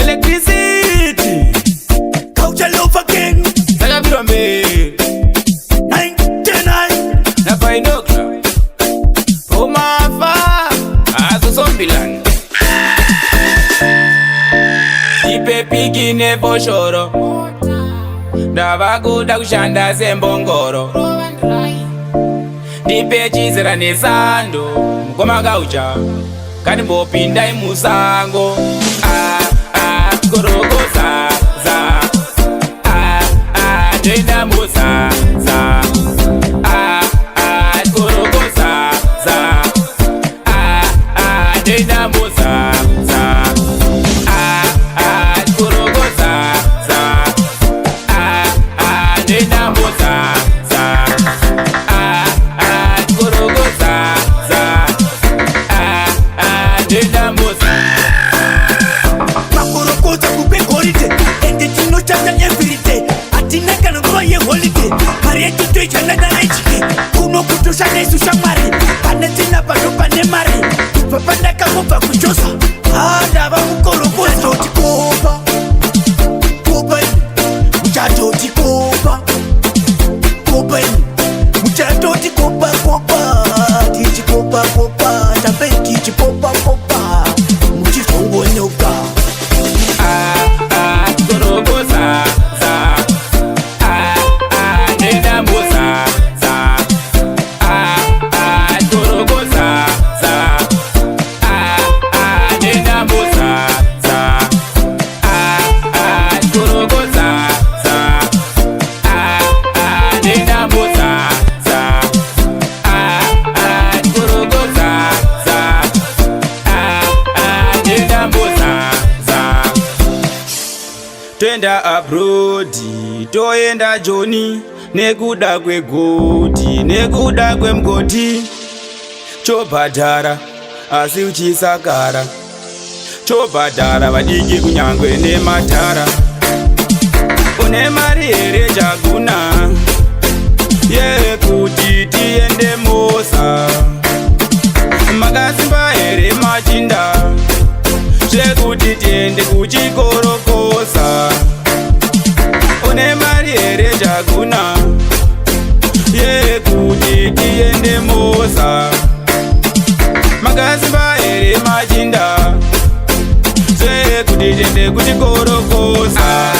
electricity. Culture love again. Saka birombe 99. na painokla umafa azosombilani ipe pigi nevoshoro ndavakuda kushanda sembongoro ndipe chizera nesando mukoma kaucha kanimbopindai musango korokoza za ndoenda muza za korokoza za ndoenda muza za korokoza za ndoenda muza za korokoza za ndoenda muza Makorokoza kupe holiday. Ende chino chata everyday. Atina kana kwa ye holiday. Maria tuto ichana na ichike. Kuno kutosha nesu shamari. Pane tina pano pane mari. Tupapanda kamopa kuchosa. Hada ba mukorokoza. Toti kopa. Kopa. Mchatoti kopa. Kopa. Mchatoti kopa kopa. Tichi kopa kopa. Tambe tichi kopa kopa. Mchifongo nyoka. korokoza za ndoenda muza za korokoza za ndoenda muza za korokoza za ndoenda muza za korokoza za ndoenda muza za twenda abrodi toenda joni nekuda kwegoti nekuda kwemgoti chobhadhara asi uchisakara chobhadhara vadiki kunyangwe nematara une mari here chaguna yekuti tiende mosa makasimba here machinda zvekuti tiende kuchikorokosa une mari here chaguna yekuti tiende mosa makasimba here machinda zvekuti tiende kuchikorokosa